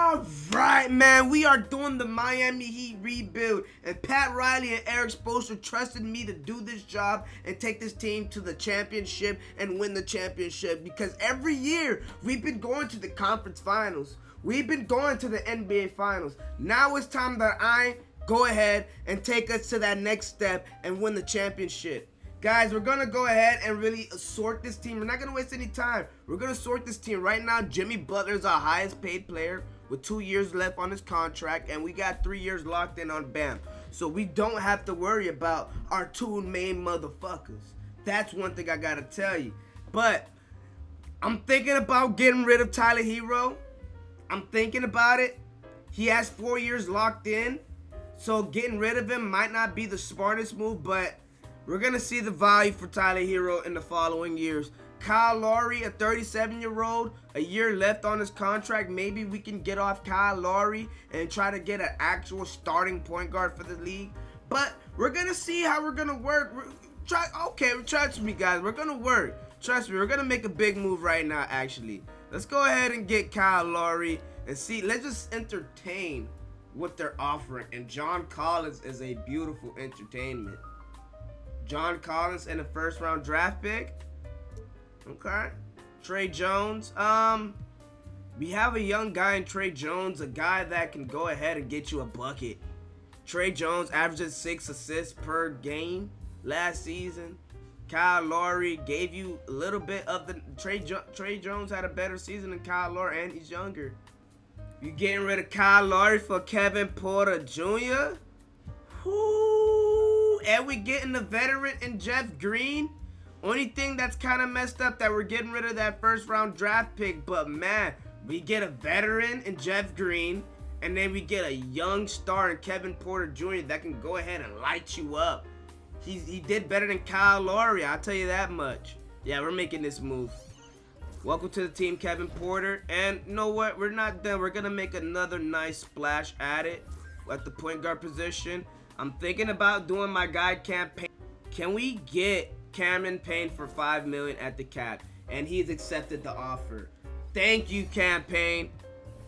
All right, man, we are doing the Miami Heat rebuild, and Pat Riley and Eric Spoelstra trusted me to do this job and take this team to the championship and win the championship, because every year we've been going to the conference finals. We've been going to the NBA finals. Now it's time that I go ahead and take us to that next step and win the championship. Guys, we're going to go ahead and really sort this team. We're not going to waste any time. We're going to sort this team. Right now, Jimmy Butler is our highest paid player with 2 years left on his contract, and we got 3 years locked in on Bam. So we don't have to worry about our two main motherfuckers. That's one thing I got to tell you. But I'm thinking about getting rid of Tyler Hero. I'm thinking about it. He has 4 years locked in, so getting rid of him might not be the smartest move, but we're going to see the value for Tyler Hero in the following years. Kyle Lowry, a 37-year-old, a year left on his contract. Maybe we can get off Kyle Lowry and try to get an actual starting point guard for the league. But we're going to see how we're going to work. Trust me, guys. We're going to work. Trust me, we're going to make a big move right now, actually. Let's go ahead and get Kyle Lowry and see. Let's just entertain what they're offering. And John Collins is a beautiful entertainment. John Collins and a first-round draft pick. Okay. Trey Jones. We have a young guy in Trey Jones, a guy that can go ahead and get you a bucket. Trey Jones averages 6 assists per game last season. Kyle Lowry gave you a little bit of the... Trey Jones had a better season than Kyle Lowry, and he's younger. You getting rid of Kyle Lowry for Kevin Porter Jr.? Whoo! And we getting the veteran in Jeff Green. Only thing that's kind of messed up that we're getting rid of that first round draft pick. But man, we get a veteran in Jeff Green. And then we get a young star in Kevin Porter Jr. that can go ahead and light you up. He did better than Kyle Lowry, I'll tell you that much. Yeah, we're making this move. Welcome to the team, Kevin Porter. And you know what? We're not done. We're going to make another nice splash at it at the point guard position. I'm thinking about doing my guide campaign. Can we get Cameron Payne for $5 million at the cap? And he's accepted the offer. Thank you, Campaign.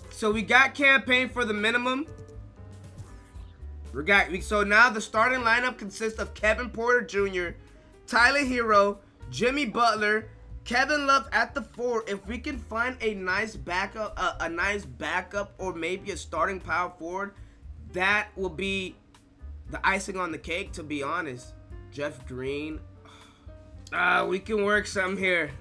So we got Campaign for the minimum. So now the starting lineup consists of Kevin Porter Jr., Tyler Hero, Jimmy Butler, Kevin Love at the 4. If we can find a nice backup, or maybe a starting power forward, that will be the icing on the cake, to be honest. Jeff Green. We can work something here.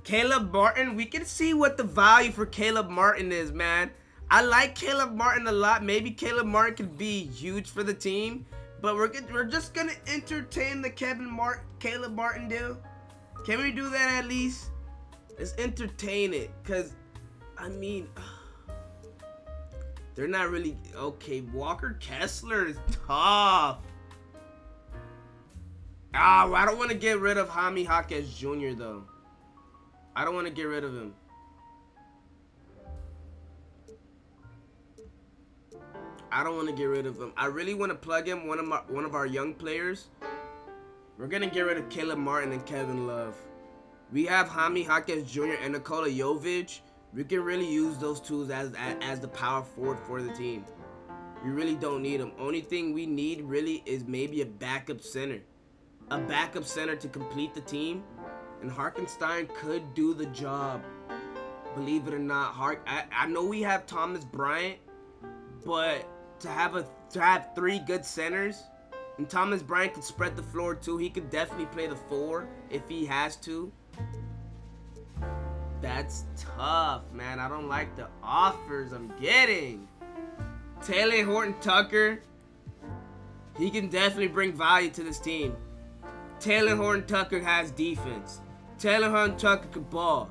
Caleb Martin. We can see what the value for Caleb Martin is, man. I like Caleb Martin a lot. Maybe Caleb Martin could be huge for the team. But we're just going to entertain the Caleb Martin deal. Can we do that at least? Let's entertain it. Because, I mean, they're not really... Okay, Walker Kessler is tough. I don't want to get rid of Jaime Jaquez Jr. though. I don't want to get rid of him. I don't want to get rid of him. I really want to plug in one of our young players. We're going to get rid of Caleb Martin and Kevin Love. We have Jaime Jaquez Jr. and Nikola Jovic. We can really use those two as the power forward for the team. We really don't need them. Only thing we need really is maybe a backup center. A backup center to complete the team. And Hartenstein could do the job. Believe it or not. I know we have Thomas Bryant, but to have 3 good centers, and Thomas Bryant could spread the floor too. He could definitely play the 4 if he has to. That's tough, man. I don't like the offers I'm getting. Taylor Horton-Tucker, he can definitely bring value to this team. Taylor Horton-Tucker has defense. Taylor Horton-Tucker can ball.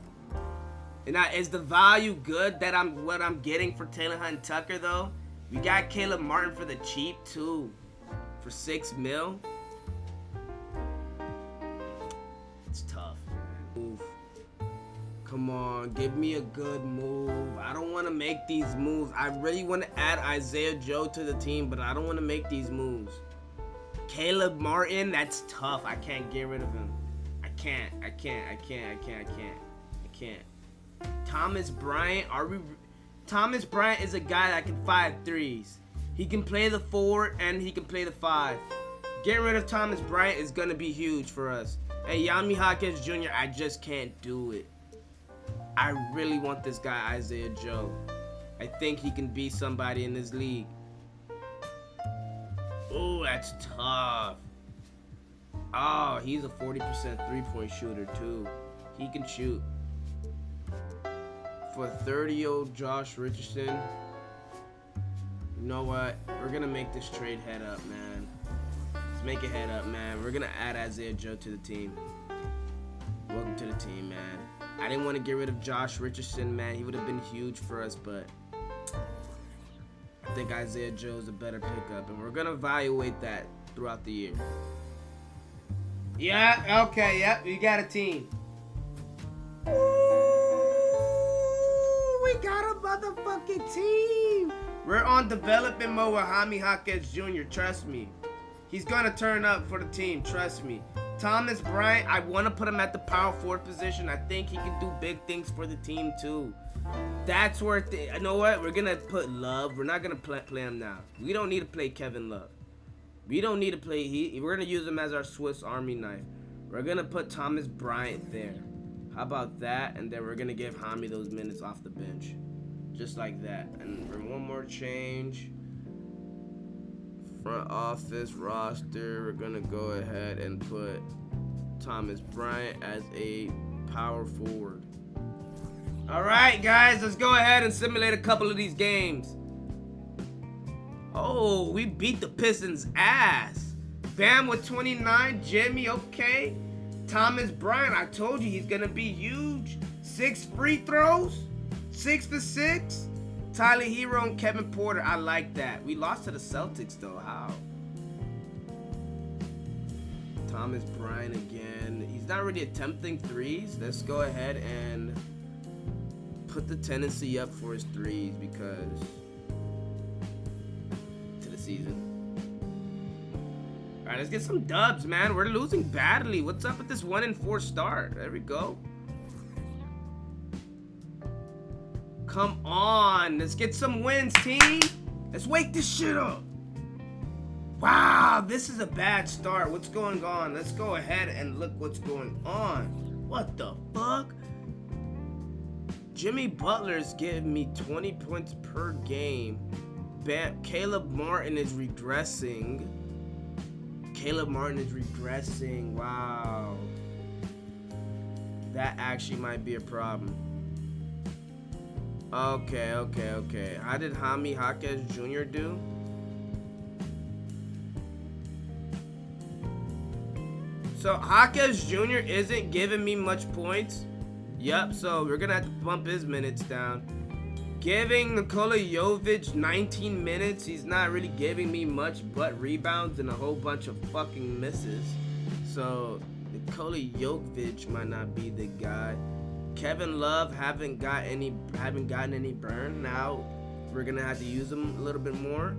And now, is the value good that what I'm getting for Taylor Horton-Tucker though? We got Caleb Martin for the cheap too, for $6 million. It's tough, man. Move. Come on, give me a good move. I don't want to make these moves. I really want to add Isaiah Joe to the team, but I don't want to make these moves. Caleb Martin, that's tough. I can't get rid of him. I can't. Thomas Bryant, Thomas Bryant is a guy that can fire threes. He can play the 4 and he can play the 5. Getting rid of Thomas Bryant is going to be huge for us. And Yami Hawkins Jr., I just can't do it. I really want this guy, Isaiah Joe. I think he can be somebody in this league. Oh, that's tough. Oh, he's a 40% three-point shooter, too. He can shoot. For 30-year-old Josh Richardson, you know what? We're going to make this trade head up, man. Let's make it head up, man. We're going to add Isaiah Joe to the team. Welcome to the team, man. I didn't want to get rid of Josh Richardson, man. He would have been huge for us, but I think Isaiah Joe is a better pickup, and we're going to evaluate that throughout the year. Yeah, okay, yep, we got a team. Ooh, we got a motherfucking team. We're on development mode with Jaime Jaquez Jr., trust me. He's going to turn up for the team, trust me. Thomas Bryant, I want to put him at the power forward position. I think he can do big things for the team, too. That's where, you know what? We're going to put Love. We're not going to play him now. We don't need to play Kevin Love. We don't need to play, we're going to use him as our Swiss Army knife. We're going to put Thomas Bryant there. How about that? And then we're going to give Jaime those minutes off the bench. Just like that. And for one more change, front office roster, we're going to go ahead and put Thomas Bryant as a power forward. All right, guys, let's go ahead and simulate a couple of these games. Oh, we beat the Pistons' ass. Bam with 29. Jimmy, okay. Thomas Bryant, I told you he's going to be huge. 6 free throws. 6 for 6. Tyler Hero and Kevin Porter, I like that. We lost to the Celtics, though. How? Thomas Bryant again. He's not really attempting threes. Let's go ahead and put the tendency up for his threes because season. All right, let's get some dubs, man. We're losing badly. What's up with this 1-4 start? There we go. Come on, let's get some wins, team. Let's wake this shit up. Wow, this is a bad start. What's going on? Let's go ahead and look what's going on. What the fuck? Jimmy Butler's giving me 20 points per game. Caleb Martin is regressing. Wow. That actually might be a problem. Okay. How did Jaime Jaquez Jr. do? So Jaquez Jr. isn't giving me much points. Yep, so we're going to have to bump his minutes down. Giving Nikola Jovic 19 minutes. He's not really giving me much but rebounds and a whole bunch of fucking misses. So Nikola Jovic might not be the guy. Kevin Love haven't gotten any burn. Now we're gonna have to use him a little bit more.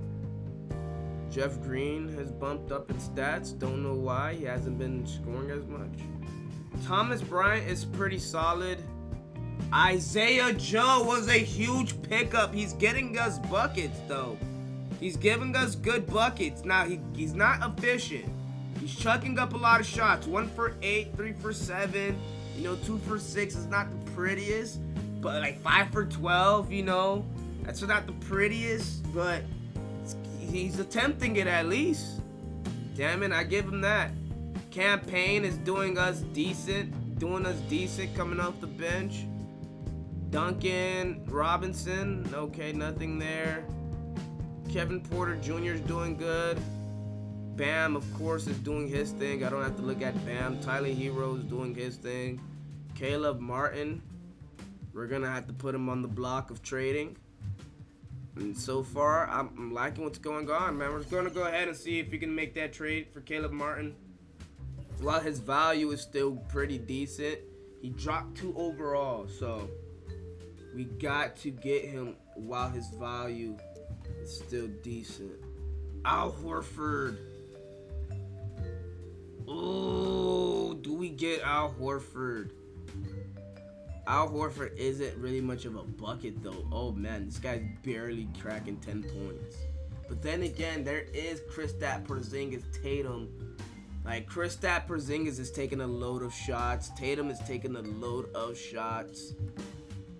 Jeff Green has bumped up in stats. Don't know why. He hasn't been scoring as much. Thomas Bryant is pretty solid. Isaiah Joe was a huge pickup. He's getting us buckets, though. He's giving us good buckets. Now, he's not efficient. He's chucking up a lot of shots. 1 for 8, 3 for 7. 2 for 6 is not the prettiest. But, 5 for 12, That's not the prettiest. But he's attempting it at least. Damn it, I give him that. Campaign is doing us decent coming off the bench. Duncan Robinson, okay, nothing there. Kevin Porter Jr. is doing good. Bam, of course, is doing his thing. I don't have to look at Bam. Tyler Hero is doing his thing. Caleb Martin, we're going to have to put him on the block of trading. And so far, I'm liking what's going on, man. We're just going to go ahead and see if we can make that trade for Caleb Martin. While his value is still pretty decent, he dropped 2 overall, so we got to get him while his value is still decent. Al Horford. Oh, do we get Al Horford? Al Horford isn't really much of a bucket though. Oh man, this guy's barely cracking 10 points. But then again, there is Kristaps Porzingis, Tatum. Like, Kristaps Porzingis is taking a load of shots. Tatum is taking a load of shots.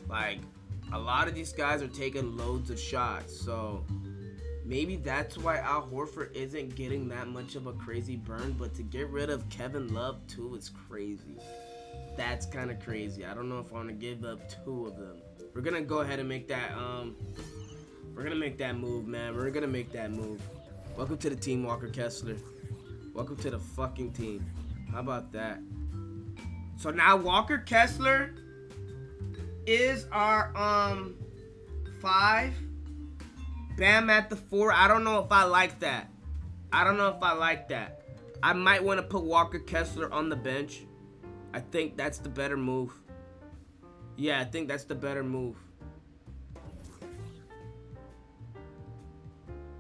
Like, a lot of these guys are taking loads of shots. So, maybe that's why Al Horford isn't getting that much of a crazy burn. But to get rid of Kevin Love, too, is crazy. That's kind of crazy. I don't know if I want to give up 2 of them. We're going to go ahead and make that, we're going to make that move, man. We're going to make that move. Welcome to the team, Walker Kessler. Welcome to the fucking team. How about that? So now Walker Kessler is our 5. Bam at the 4. I don't know if I like that. I might want to put Walker Kessler on the bench. I think that's the better move. Yeah, I think that's the better move.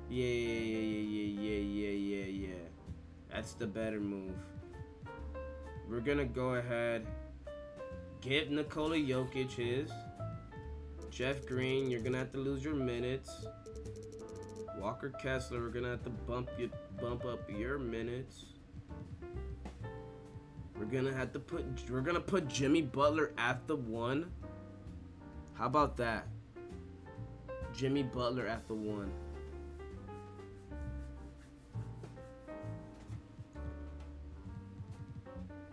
Yeah. That's the better move. We're going to go ahead. Give Nikola Jokic his. Jeff Green, you're going to have to lose your minutes. Walker Kessler, we're going to have to bump up your minutes. We're going to put Jimmy Butler at the 1. How about that? Jimmy Butler at the 1.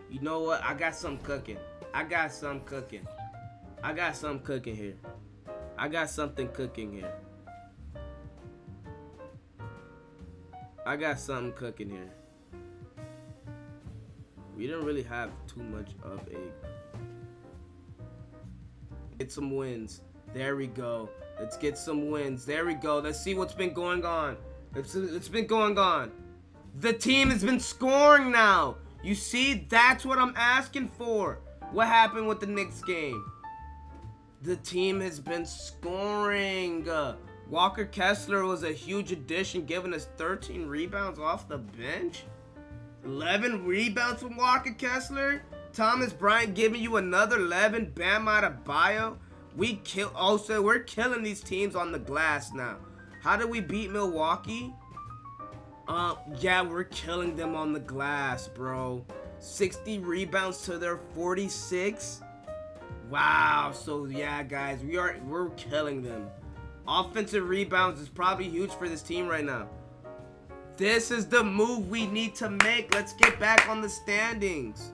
You know what? I got something cooking here. I got something cooking here. We didn't really have too much of a... Get some wins. There we go. Let's get some wins. There we go. Let's see what's been going on. It's been going on. The team has been scoring now. You see, that's what I'm asking for. What happened with the Knicks game? The team has been scoring. Walker Kessler was a huge addition, giving us 13 rebounds off the bench. 11 rebounds from Walker Kessler. Thomas Bryant giving you another 11. Bam Adebayo. We're killing these teams on the glass now. How did we beat Milwaukee? Yeah, we're killing them on the glass, bro. 60 rebounds to their 46. Wow. So yeah, guys, we're killing them. Offensive rebounds is probably huge for this team right now. This is the move we need to make. Let's get back on the standings.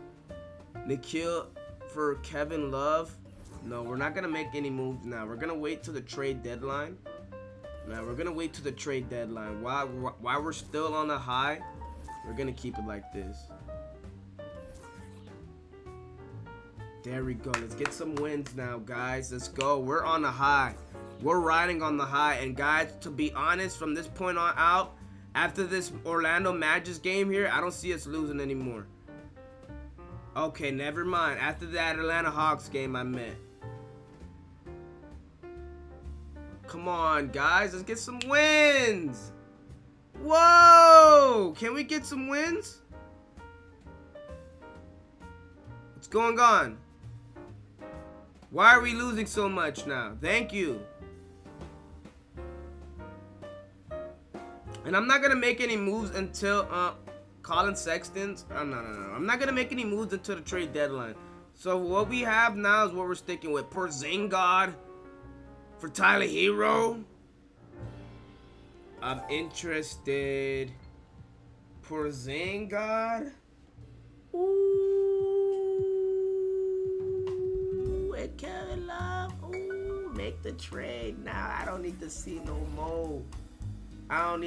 Nikhil for Kevin Love. No, we're not gonna make any moves now. We're gonna wait till the trade deadline. Now we're gonna wait to the trade deadline. While we're still on the high, we're gonna keep it like this. There we go. Let's get some wins now, guys. Let's go. We're on the high. We're riding on the high. And guys, to be honest, from this point on out, after this Orlando Magic game here, I don't see us losing anymore. Okay, never mind. After that Atlanta Hawks game, I meant. Come on, guys. Let's get some wins. Whoa! Can we get some wins? What's going on? Why are we losing so much now? Thank you. And I'm not going to make any moves until Colin Sexton's. No. I'm not going to make any moves until the trade deadline. So what we have now is what we're sticking with. Porzingis for Tyler Hero. I'm interested. Porzingis. Ooh, and Kevin Love. Ooh, make the trade now. I don't need to see no more. Oh,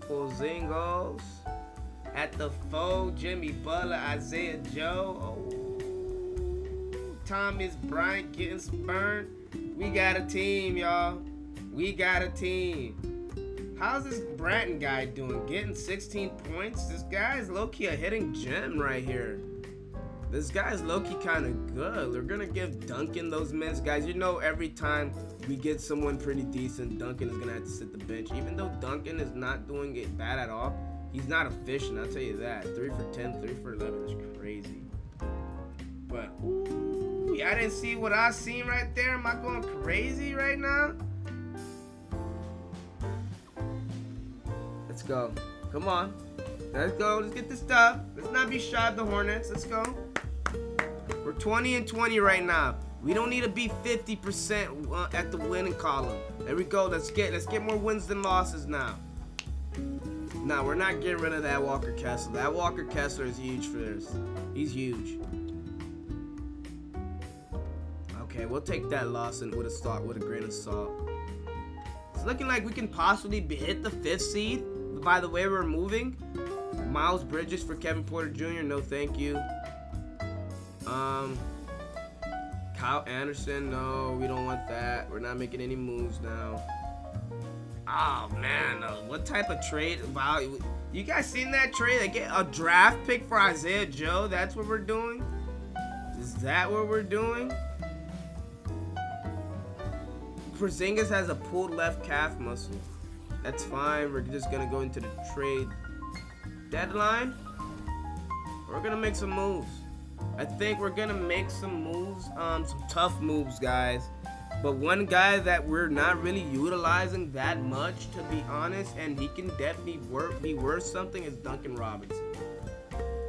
Porzingis. At the 4, Jimmy Butler, Isaiah Joe. Oh, Thomas Bryant getting spurned. We got a team, y'all. We got a team. How's this Bratton guy doing? Getting 16 points? This guy is low-key a hitting gem right here. This guy's low-key kind of good. We're going to give Duncan those minutes. Guys, you know every time we get someone pretty decent, Duncan is going to have to sit the bench. Even though Duncan is not doing it bad at all, He's not efficient, I'll tell you that. 3 for 10, 3 for 11 is crazy. But, ooh, y'all didn't see what I seen right there? Am I going crazy right now? Let's go. Come on. Let's go. Let's get this dub. Let's not be shy of the Hornets. Let's go. We're 20 and 20 right now. We don't need to be 50% at the winning column. There we go. Let's get more wins than losses now. No, we're not getting rid of that Walker Kessler. That Walker Kessler is huge for this. He's huge. Okay, we'll take that loss with a grain of salt. It's looking like we can possibly hit the 5th seed. By the way, we're moving. Miles Bridges for Kevin Porter Jr. No, thank you. Kyle Anderson. No, we don't want that. We're not making any moves now. Oh man, what type of trade? Wow, you guys seen that trade? They get a draft pick for Isaiah Joe. That's what we're doing. Is that what we're doing? Porzingis has a pulled left calf muscle. That's fine. We're just gonna go into the trade deadline. We're gonna make some moves. I think we're gonna make some moves, some tough moves, guys. But one guy that we're not really utilizing that much, to be honest, and he can definitely be worth something, is Duncan Robinson.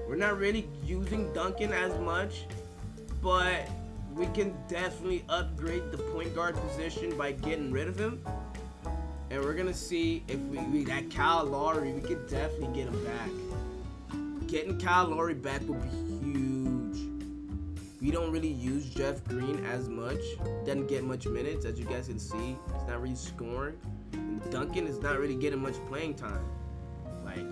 We're not really using Duncan as much, but we can definitely upgrade the point guard position by getting rid of him. And we're gonna see if we that Kyle Lowry, we could definitely get him back. Getting Kyle Lowry back would be huge. We don't really use Jeff Green as much. Doesn't get much minutes, as you guys can see. He's not really scoring. And Duncan is not really getting much playing time. Like,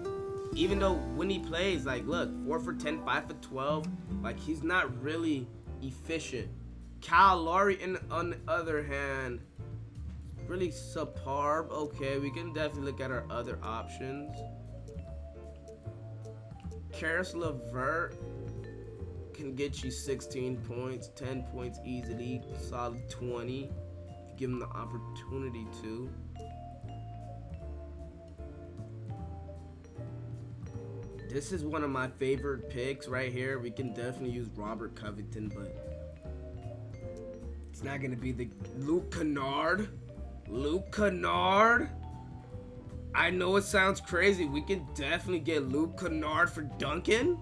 even though when he plays, like, look, 4 for 10, 5 for 12. Like, he's not really efficient. Kyle Lowry, on the other hand, really subpar. Okay, we can definitely look at our other options. Karis LeVert can get you 16 points, 10 points easily, solid 20. If you give him the opportunity to. This is one of my favorite picks right here. We can definitely use Robert Covington, but it's not going to be the Luke Kennard. Luke Kennard? I know it sounds crazy. We can definitely get Luke Kennard for Duncan.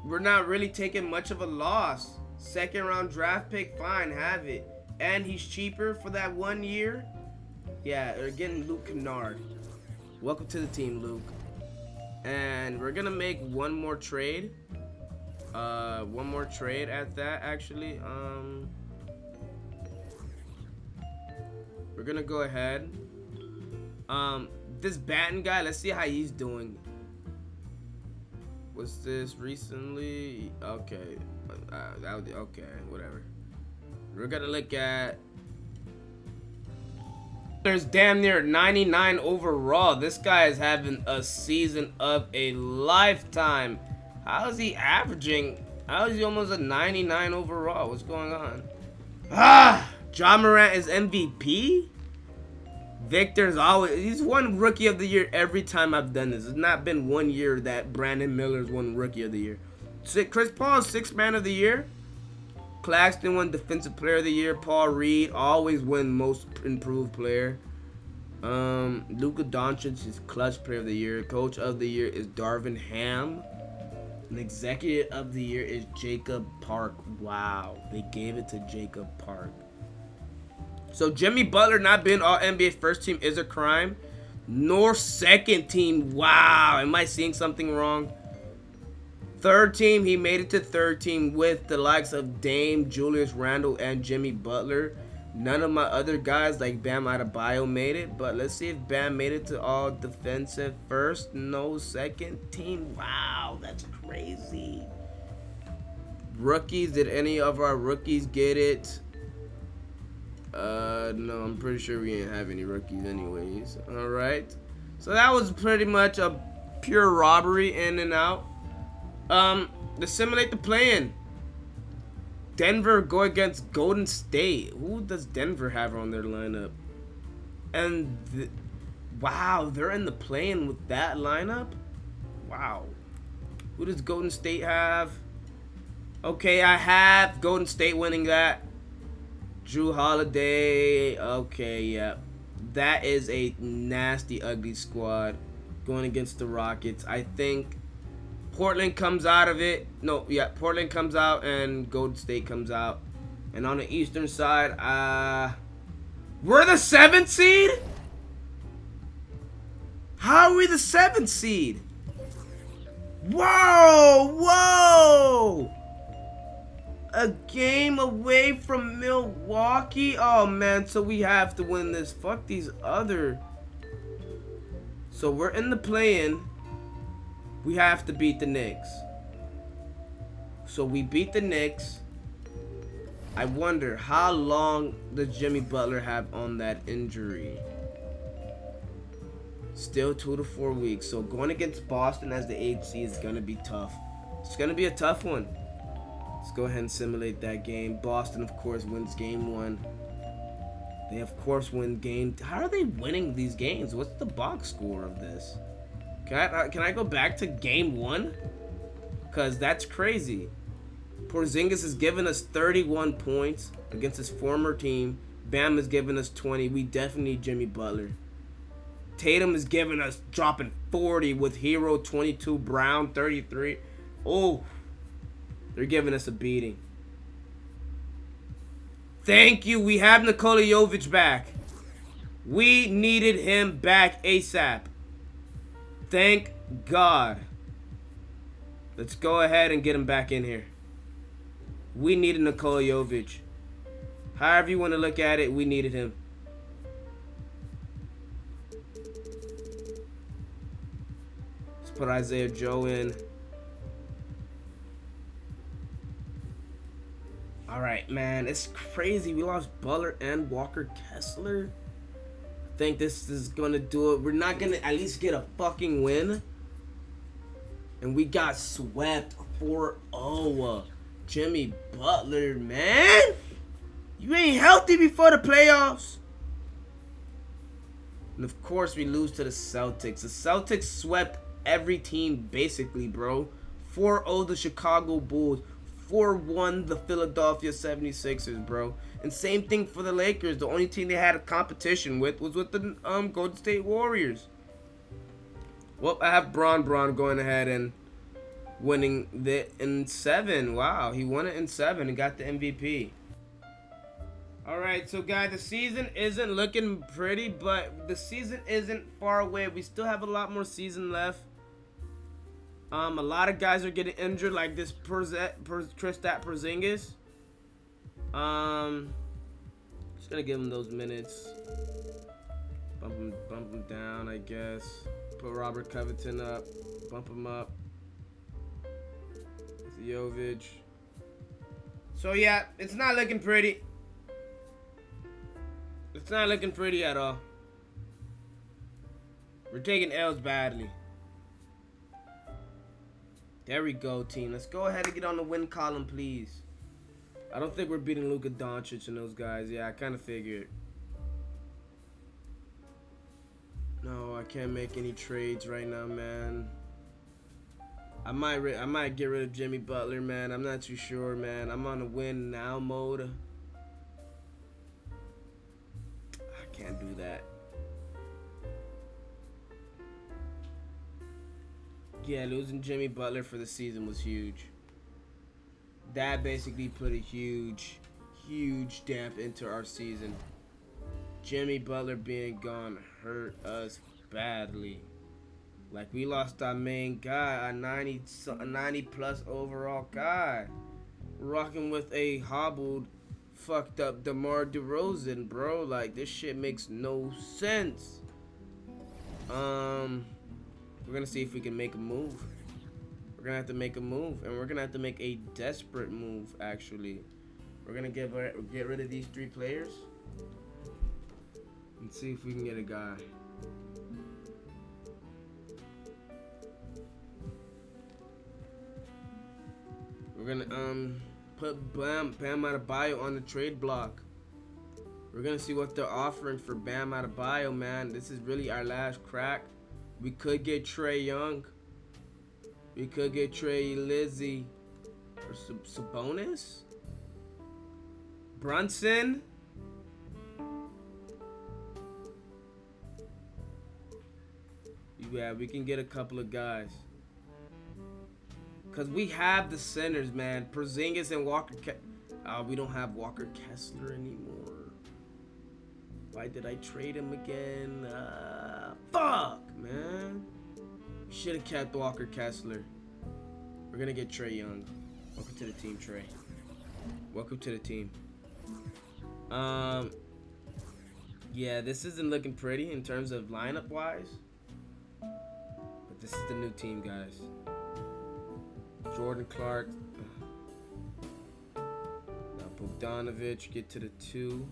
We're not really taking much of a loss. 2nd round draft pick, fine, have it. And he's cheaper for that 1 year. Yeah, they're getting Luke Kennard. Welcome to the team, Luke. And we're gonna make one more trade. One more trade at that, actually. We're gonna go ahead. This Batten guy, let's see how he's doing. Was this recently? Okay. That would, okay, whatever. We're gonna look at. There's damn near 99 overall. This guy is having a season of a lifetime. How is he averaging? How is he almost a 99 overall? What's going on? Ja Morant is MVP? Victor's he's won Rookie of the Year every time I've done this. It's not been 1 year that Brandon Miller's won Rookie of the Year. Chris Paul is 6th Man of the Year. Claxton won Defensive Player of the Year. Paul Reed always win Most Improved Player. Luka Doncic is Clutch Player of the Year. Coach of the Year is Darvin Ham. And Executive of the Year is Jacob Park. Wow, they gave it to Jacob Park. So Jimmy Butler not being all NBA first team is a crime. Nor second team. Wow, am I seeing something wrong? Third team, he made it to third team with the likes of Dame, Julius Randle, and Jimmy Butler. None of my other guys like Bam Adebayo made it, but let's see if Bam made it to all defensive first. No second team. Wow, that's crazy. Rookies, did any of our rookies get it? No, I'm pretty sure we didn't have any rookies anyways. All right. So that was pretty much a pure robbery in and out. To simulate the play-in. Denver go against Golden State. Who does Denver have on their lineup? And Wow, they're in the play-in with that lineup? Wow. Who does Golden State have? Okay, I have Golden State winning that. Drew Holiday. Okay, yeah. That is a nasty, ugly squad going against the Rockets. I think Portland comes out of it. No, yeah, Portland comes out and Golden State comes out. And on the Eastern side, we're the 7th seed? How are we the 7th seed? Whoa! Whoa! A game away from Milwaukee? Oh, man, so we have to win this. Fuck these other... So we're in the play-in. We have to beat the Knicks. So we beat the Knicks. I wonder, how long does Jimmy Butler have on that injury? Still 2 to 4 weeks. So going against Boston as the 8th seed is going to be tough. It's going to be a tough one. Let's go ahead and simulate that game. Boston, of course, wins game 1. They, of course, win game... How are they winning these games? What's the box score of this? Can I go back to game 1? Because that's crazy. Porzingis has given us 31 points against his former team. Bam has given us 20. We definitely need Jimmy Butler. Tatum is giving us dropping 40 with Hero 22, Brown 33. Oh, they're giving us a beating. Thank you. We have Nikola Jovic back. We needed him back ASAP. Thank God. Let's go ahead and get him back in here. We needed Nikola Jovic. However you want to look at it, we needed him. Let's put Isaiah Joe in. Alright, man. It's crazy. We lost Butler and Walker Kessler. I think this is going to do it. We're not going to at least get a fucking win. And we got swept 4-0. Jimmy Butler, man. You ain't healthy before the playoffs. And of course, we lose to the Celtics. The Celtics swept every team, basically, bro. 4-0 the Chicago Bulls. 4-1 the Philadelphia 76ers, bro. And same thing for the Lakers. The only team they had a competition with was with the Golden State Warriors. Well, I have Bron going ahead and winning in 7. Wow, he won it in 7 and got the MVP. Alright, so guys, the season isn't looking pretty, but the season isn't far away. We still have a lot more season left. A lot of guys are getting injured, like this Kristaps Porzingis. Just gonna give him those minutes. Bump him down, I guess. Put Robert Covington up. Bump him up. Jovic. So yeah, it's not looking pretty. It's not looking pretty at all. We're taking L's badly. There we go, team. Let's go ahead and get on the win column, please. I don't think we're beating Luka Doncic and those guys. Yeah, I kind of figured. No, I can't make any trades right now, man. I might get rid of Jimmy Butler, man. I'm not too sure, man. I'm on a win now mode. I can't do that. Yeah, losing Jimmy Butler for the season was huge. That basically put a huge damp into our season. Jimmy Butler being gone hurt us badly. Like, we lost our main guy, a 90 plus overall guy. We're rocking with a hobbled, fucked up DeMar DeRozan, bro. Like, this shit makes no sense. We're gonna see if we can make a move. We're gonna have to make a move, and we're gonna have to make a desperate move, actually. We're gonna get rid of these 3 players and see if we can get a guy. We're gonna put Bam Adebayo on the trade block. We're gonna see what they're offering for Bam Adebayo, man. This is really our last crack. We could get Trae Young. We could get Trey Lizzie or Sabonis. Brunson. Yeah, we can get a couple of guys. Because we have the centers, man. Porzingis and Walker. We don't have Walker Kessler anymore. Why did I trade him again? Fuck, man. Should have kept Walker Kessler. We're going to get Trae Young. Welcome to the team, Trae. Welcome to the team. Yeah, this isn't looking pretty in terms of lineup-wise. But this is the new team, guys. Jordan Clark. Now Bogdanovich, get to the 2.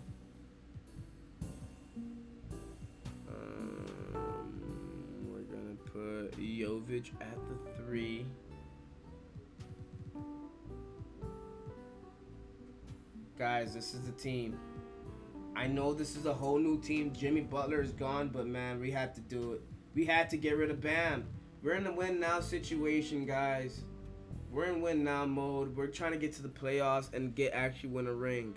We're going to put Jovic at the 3. Guys, this is the team. I know this is a whole new team. Jimmy Butler is gone, but man, we have to do it. We had to get rid of Bam. We're in a win now situation, guys. We're in win now mode. We're trying to get to the playoffs and actually win a ring.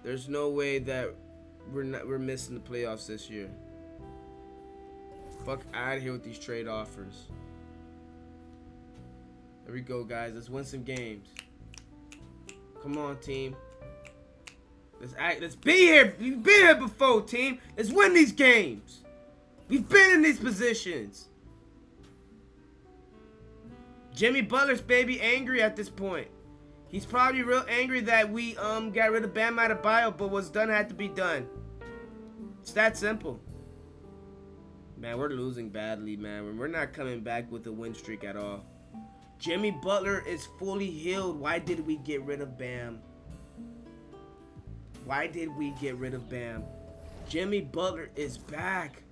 There's no way that we're missing the playoffs this year. Fuck out of here with these trade offers. There we go, guys. Let's win some games. Come on, team. Let's be here. We've been here before, team. Let's win these games. We've been in these positions. Jimmy Butler's baby angry at this point. He's probably real angry that we got rid of Bam Adebayo, but what's done had to be done. It's that simple. Man, we're losing badly, man. We're not coming back with a win streak at all. Jimmy Butler is fully healed. Why did we get rid of Bam? Why did we get rid of Bam? Jimmy Butler is back.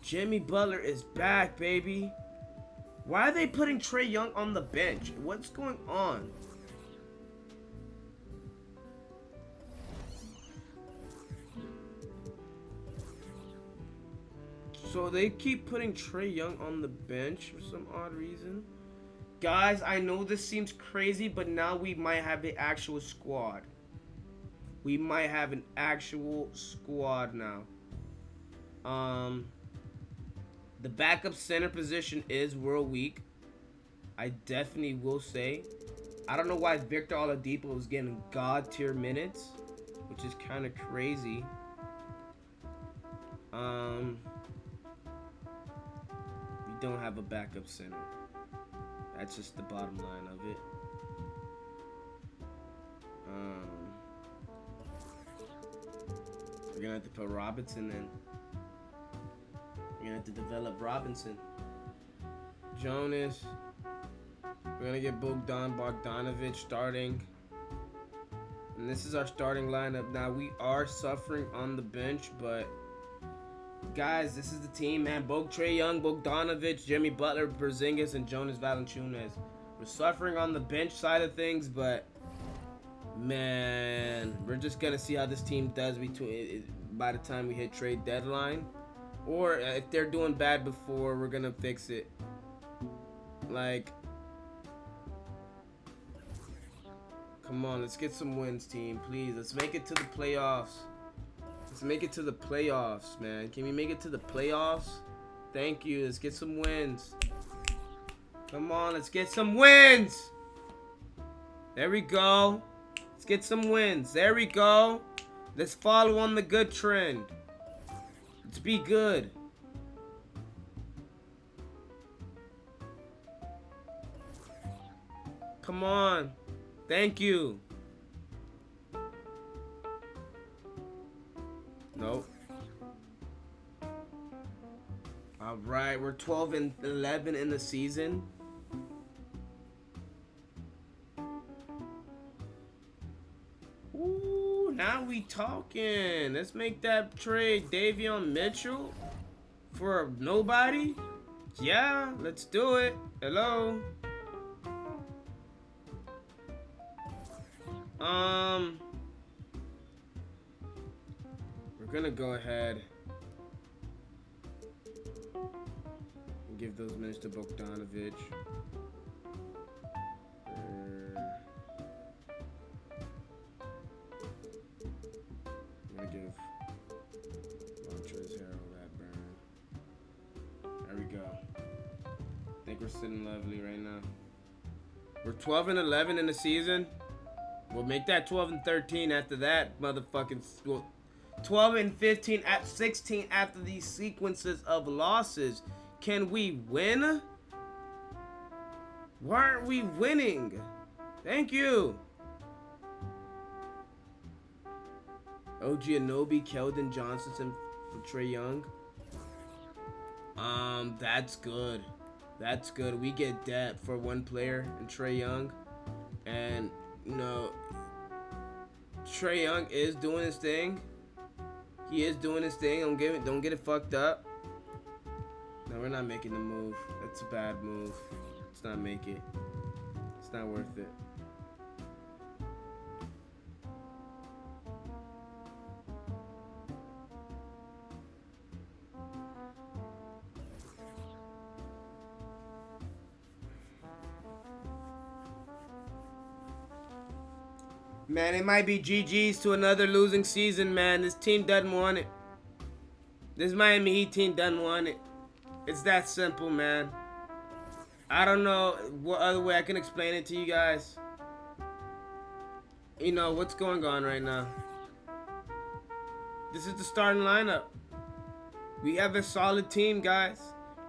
Jimmy Butler is back, baby. Why are they putting Trae Young on the bench? What's going on? So they keep putting Trae Young on the bench for some odd reason. Guys, I know this seems crazy, but now we might have the actual squad. We might have an actual squad now. The backup center position is world weak. I definitely will say. I don't know why Victor Oladipo is getting god tier minutes, which is kind of crazy. We don't have a backup center. That's just the bottom line of it. We're gonna have to put Robinson in. We're gonna have to develop Robinson. Jonas. We're gonna get Bogdanovich starting. And this is our starting lineup. Now we are suffering on the bench, but guys, this is the team, man. Trae Young, Bogdanovich, Jimmy Butler, Porzingis, and Jonas Valanciunas. We're suffering on the bench side of things, but man, we're just gonna see how this team does by the time we hit trade deadline, or if they're doing bad before, we're gonna fix it. Like, come on, let's get some wins, team, please. Let's make it to the playoffs. Let's make it to the playoffs, man. Can we make it to the playoffs? Thank you. Let's get some wins. Come on, let's get some wins. There we go. Let's get some wins. There we go. Let's follow on the good trend. Let's be good. Come on. Thank you. Nope. All right, we're 12-11 in the season. Ooh, now we talking. Let's make that trade, Davion Mitchell, for nobody. Yeah, let's do it. Hello. We're gonna go ahead and give those minutes to Bogdanovic. I'm gonna give Montrezl Harrell that burn. There we go. I think we're sitting lovely right now. We're 12-11 in the season. We'll make that 12-13 after that, motherfucking. Well, 12-15 at 16 after these sequences of losses. Can we win? Why aren't we winning? Thank you. OG Anunoby, Keldon Johnson for Trae Young. That's good. That's good. We get depth for one player in Trae Young. And, you know, Trae Young is doing his thing. He is doing his thing. Don't get it fucked up. No, we're not making the move. That's a bad move. Let's not make it. It's not worth it. Man, it might be GG's to another losing season, man. This team doesn't want it. This Miami Heat team doesn't want it. It's that simple, man. I don't know what other way I can explain it to you guys. You know, what's going on right now? This is the starting lineup. We have a solid team, guys.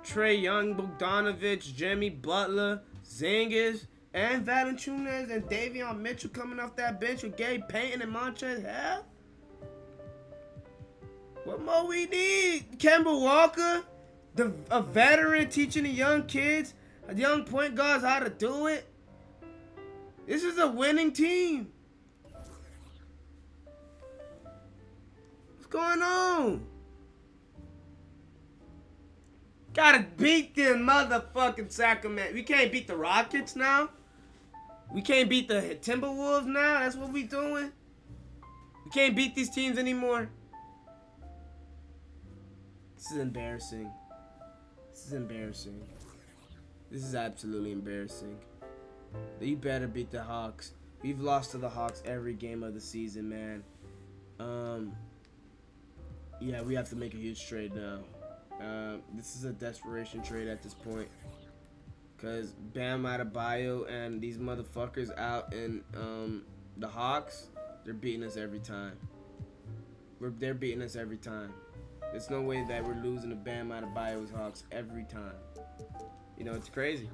Trae Young, Bogdanovic, Jimmy Butler, Zingis, and Valanciunas and Damian Mitchell coming off that bench with Gabe Payton and Montrezl Harrell. What more we need? Kemba Walker, a veteran teaching the young kids, young point guards how to do it. This is a winning team. What's going on? Gotta beat the motherfucking Sacramento. We can't beat the Rockets now. We can't beat the Timberwolves now. That's what we doing. We can't beat these teams anymore. This is embarrassing. This is embarrassing. This is absolutely embarrassing. You better beat the Hawks. We've lost to the Hawks every game of the season, man. Yeah, we have to make a huge trade now. This is a desperation trade at this point. Because Bam Adebayo and these motherfuckers out in the Hawks, they're beating us every time. They're beating us every time. There's no way that we're losing to Bam Adebayo's Hawks every time. You know, it's crazy.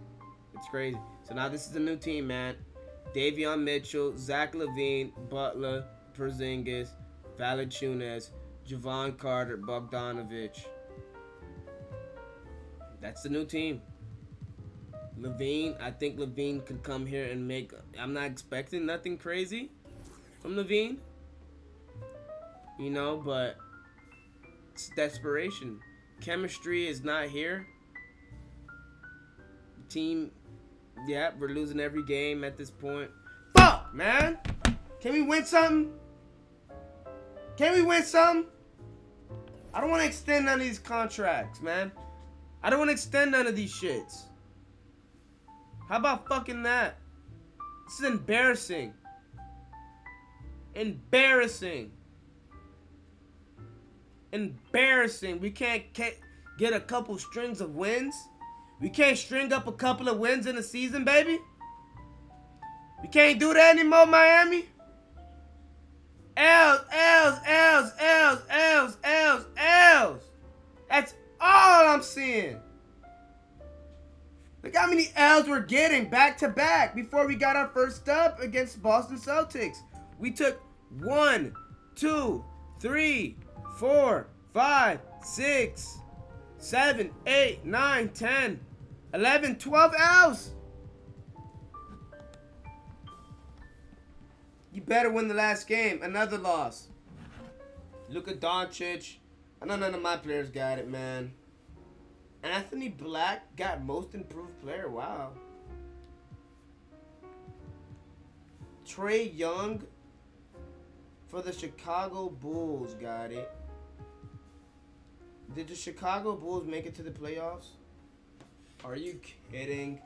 It's crazy. So now this is a new team, man. Davion Mitchell, Zach LaVine, Butler, Porzingis, Valanciunas, Javon Carter, Bogdanovic. That's the new team. LaVine, I think LaVine could come here and make... I'm not expecting nothing crazy from LaVine. You know, but it's desperation. Chemistry is not here. Team, yeah, we're losing every game at this point. Fuck, man. Can we win something? Can we win something? I don't want to extend none of these contracts, man. I don't want to extend none of these shits. How about fucking that? This is embarrassing. Embarrassing. Embarrassing. We can't get a couple strings of wins. We can't string up a couple of wins in a season, baby. We can't do that anymore, Miami. L's, L's, L's, L's, L's, L's, L's. That's all I'm seeing. Look how many L's we're getting back to back before we got our first dub against Boston Celtics. We took 1, 2, 3, 4, 5, 6, 7, 8, 9, 10, 11, 12 L's. You better win the last game. Another loss. Luka Doncic. I know none of my players got it, man. Anthony Black got most improved player. Wow. Trae Young for the Chicago Bulls got it. Did the Chicago Bulls make it to the playoffs? Are you kidding?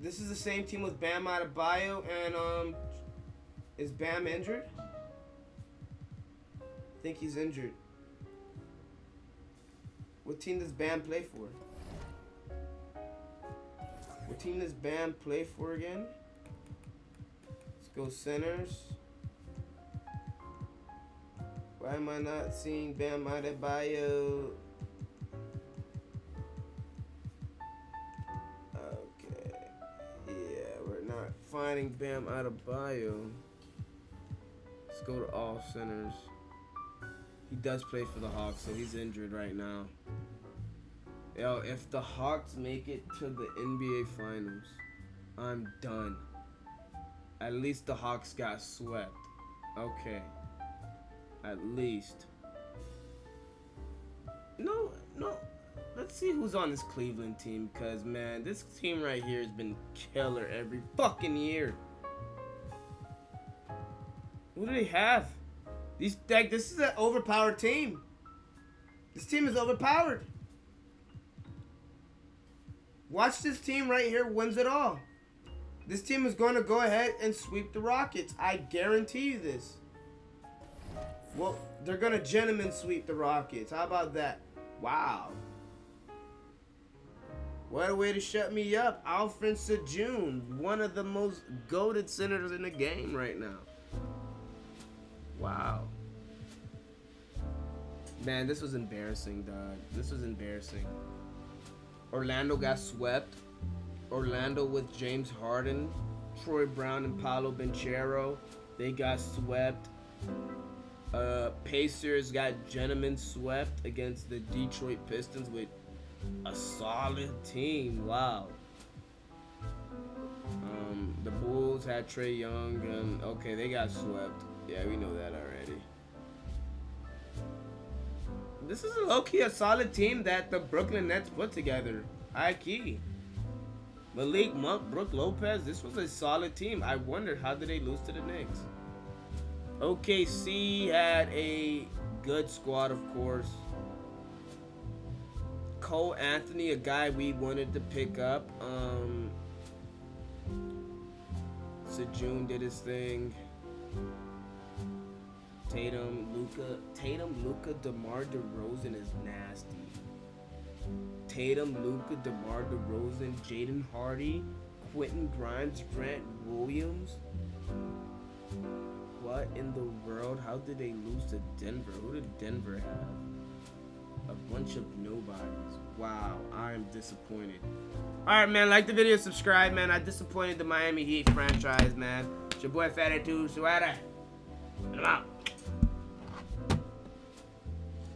This is the same team with Bam Adebayo, and is Bam injured? I think he's injured. What team does Bam play for? What team does Bam play for again? Let's go centers. Why am I not seeing Bam Adebayo? Finding Bam Adebayo. Let's go to all centers. He does play for the Hawks, so he's injured right now. Yo, if the Hawks make it to the NBA Finals, I'm done. At least the Hawks got swept. Okay. At least. No. Let's see who's on this Cleveland team, because, man, this team right here has been killer every fucking year. What do they have? This is an overpowered team. This team is overpowered. Watch this team right here wins it all. This team is going to go ahead and sweep the Rockets. I guarantee you this. Well, they're going to gentlemen sweep the Rockets. How about that? Wow. What a way to shut me up. Alfred Sejun, one of the most goated centers in the game right now. Wow. Man, this was embarrassing, dog. This was embarrassing. Orlando got swept. Orlando with James Harden, Troy Brown, and Paolo Banchero. They got swept. Pacers got gentlemen swept against the Detroit Pistons with a solid team. Wow. The Bulls had Trae Young, and okay, they got swept. Yeah, we know that already. This is low-key a solid team that the Brooklyn Nets put together. High key. Malik Monk, Brook Lopez, this was a solid team. I wondered, how did they lose to the Knicks? OKC had a good squad, of course. Cole Anthony, a guy we wanted to pick up. Sejun did his thing. Tatum, Luka, DeMar DeRozan is nasty. Tatum, Luka, DeMar DeRozan, Jaden Hardy, Quentin Grimes, Grant Williams. What in the world? How did they lose to Denver? Who did Denver have? A bunch of nobodies. Wow, I'm disappointed. Alright, man, like the video, subscribe, man. I disappointed the Miami Heat franchise, man. It's your boy Fatty 2 Sweater. I'm out.